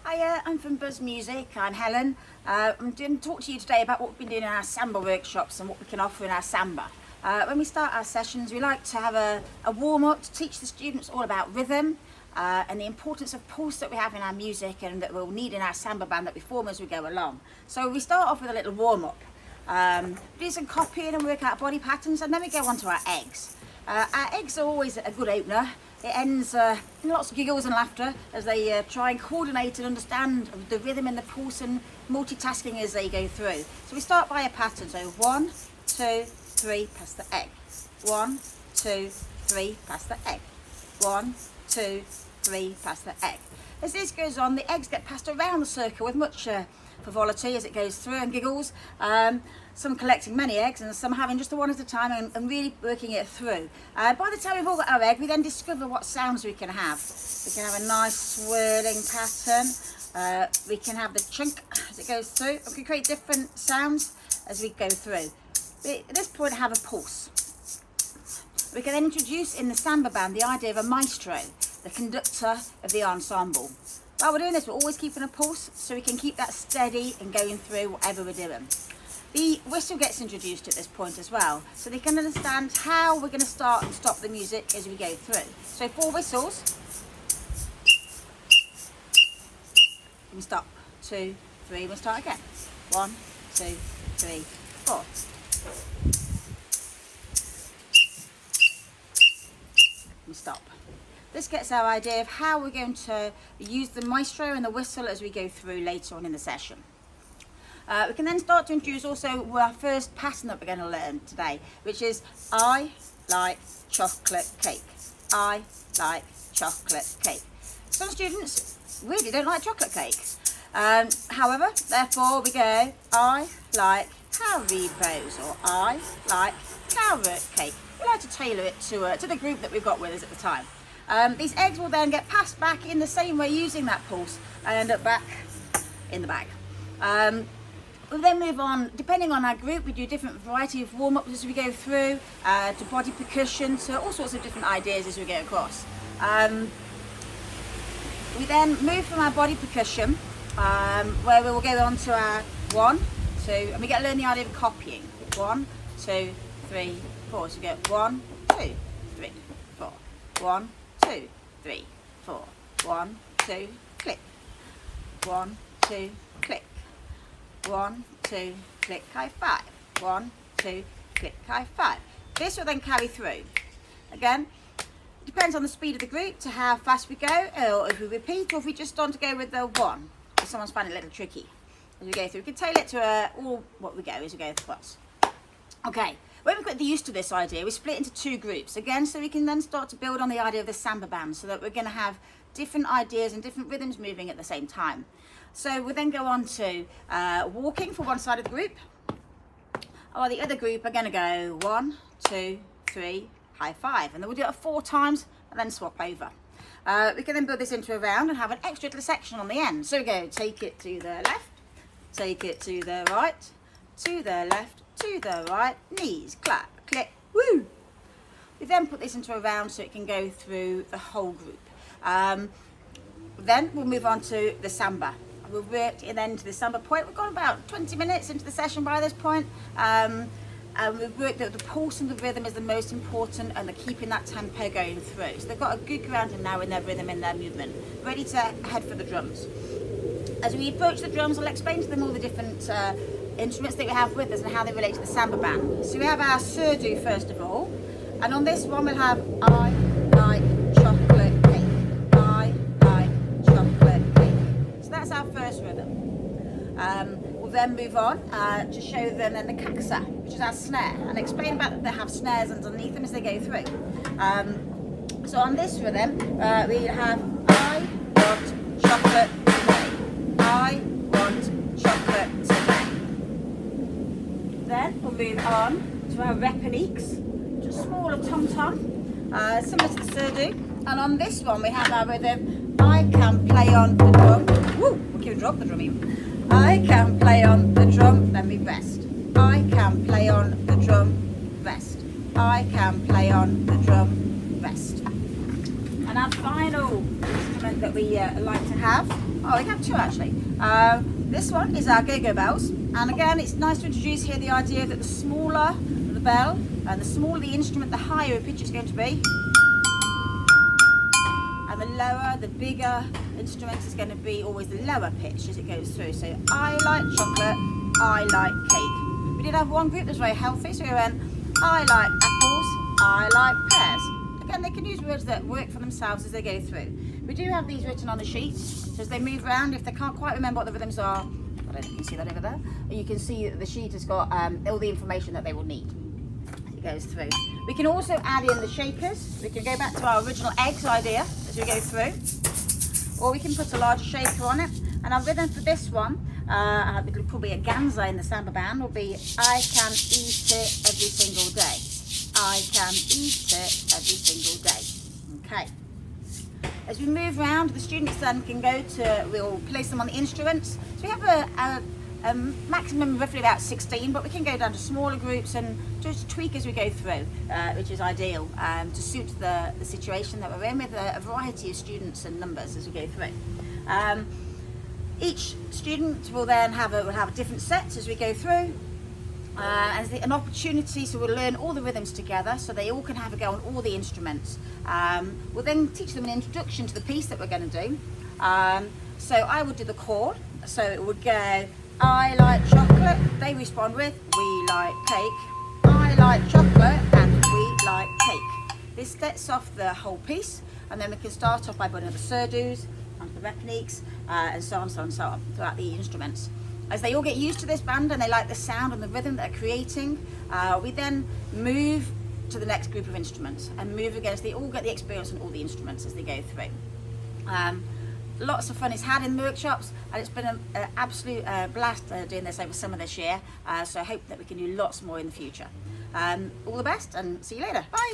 Hiya, I'm from Buzz Music. I'm Helen. I'm going to talk to you today about what we've been doing in our samba workshops and what we can offer in our samba. When we start our sessions, we like to have a warm-up to teach the students all about rhythm and the importance of pulse that we have in our music and that we'll need in our samba band that we form as we go along. So we start off with a little warm-up. Do some copying and work out body patterns, and then we go on to our eggs. Our eggs are always a good opener. It ends in lots of giggles and laughter as they try and coordinate and understand the rhythm and the pulse and multitasking as they go through. So we start by a pattern. So 1, 2, 3, pass the egg. 1, 2, 3, pass the egg. 1, 2, 3, pass the egg. As this goes on, the eggs get passed around the circle with much frivolity as it goes through and giggles. Some collecting many eggs and some having just the one at a time and really working it through. By the time we've all got our egg, we then discover what sounds we can have. We can have a nice swirling pattern. We can have the chunk as it goes through. We can create different sounds as we go through. We, at this point, have a pulse. We can then introduce in the samba band the idea of a maestro, the conductor of the ensemble. While we're doing this, we're always keeping a pulse so we can keep that steady and going through whatever we're doing. The whistle gets introduced at this point as well, so they can understand how we're going to start and stop the music as we go through. So 4 whistles. We stop. 2, 3, we'll start again. 1, 2, 3, 4. We stop. This gets our idea of how we're going to use the maestro and the whistle as we go through later on in the session. We can then start to introduce also our first pattern that we're going to learn today, which is I like chocolate cake. I like chocolate cake. Some students really don't like chocolate cake. However, therefore we go I like Haribos or I like carrot cake. We like to tailor it to the group that we've got with us at the time. These eggs will then get passed back in the same way using that pulse and end up back in the bag. We'll then move on, depending on our group, we do a different variety of warm-ups as we go through, to body percussion, to all sorts of different ideas as we go across. We then move from our body percussion, where we will go on to our 1, 2, and we get to learn the idea of copying. 1, 2, 3, 4. So we go 1, 2, 3, 4. 1, 2, 3, 4. 1, 2, click. 1, 2, click. 1, 2, click, high 5. 1, 2, click, high 5. This will then carry through. Again, it depends on the speed of the group to how fast we go, or if we repeat, or if we just want to go with the 1. If someone's finding it a little tricky as we go through. We can tailor it to all what we go as we go across. Okay, when we've got used to this idea, we split into 2 groups again, so we can then start to build on the idea of the samba band, so that we're going to have different ideas and different rhythms moving at the same time. So we'll then go on to walking for one side of the group, while the other group are going to go 1, 2, 3, high 5, and then we'll do it 4 times and then swap over. We can then build this into a round and have an extra little section on the end. So we go take it to the left, take it to the right, to the left, to the right, knees, clap, click, woo. We then put this into a round so it can go through the whole group. Then we'll move on to the samba. We'll work it then to the samba point. We've got about 20 minutes into the session by this point. And we've worked that the pulse and the rhythm is the most important, and they're keeping that tempo going through. So they've got a good grounding now in their rhythm, in their movement, ready to head for the drums. As we approach the drums, I'll explain to them all the different instruments that we have with us and how they relate to the samba band. So we have our surdo first of all, and on this one we'll have I like chocolate cake. I like chocolate cake. So that's our first rhythm. We'll then move on to show them then the kaksa, which is our snare, and explain about that they have snares underneath them as they go through. So on this rhythm, we have I want chocolate today. I want chocolate today. Then we'll move on to our repaniques, just smaller tom-tom, similar to the surdo. And on this one we have our rhythm, I can play on the drum. Woo, we can drop the drum even. I can play on the drum, then we rest. I can play on the drum, rest. I can play on the drum, rest. And our final instrument that we like to have. Oh, we have two actually. This one is our go-go bells, and again it's nice to introduce here the idea that the smaller the bell and the smaller the instrument, the higher a pitch it's going to be, and the lower, the bigger instrument is going to be always the lower pitch as it goes through. So I like chocolate, I like cake. We did have one group that was very healthy, so we went I like apples, I like pears. Again, they can use words that work for themselves as they go through. We do have these written on a sheet, so as they move around, if they can't quite remember what the rhythms are, I don't know if you can see that over there, you can see that the sheet has got all the information that they will need as it goes through. We can also add in the shakers. We can go back to our original eggs idea as we go through, or we can put a larger shaker on it. And our rhythm for this one, it'll probably a ganza in the samba band, will be I can eat it every single day. I can eat it every single day. Okay. As we move around, the students then can go to, we'll place them on the instruments. So we have a maximum roughly about 16, but we can go down to smaller groups and just tweak as we go through, which is ideal to suit the situation that we're in, with a variety of students and numbers as we go through. Each student will then have a different set as we go through. As an opportunity, so we'll learn all the rhythms together, so they all can have a go on all the instruments. We'll then teach them an introduction to the piece that we're going to do. So I would do the chord, so it would go, I like chocolate, they respond with, we like cake, I like chocolate, and we like cake. This sets off the whole piece, and then we can start off by putting the surdus, onto the repniques, and so on, so on, so on, throughout the instruments. As they all get used to this band and they like the sound and the rhythm that they're creating, we then move to the next group of instruments and move again, so they all get the experience on all the instruments as they go through. Lots of fun is had in the workshops, and it's been an absolute blast doing this over summer this year, so I hope that we can do lots more in the future. All the best, and see you later. Bye!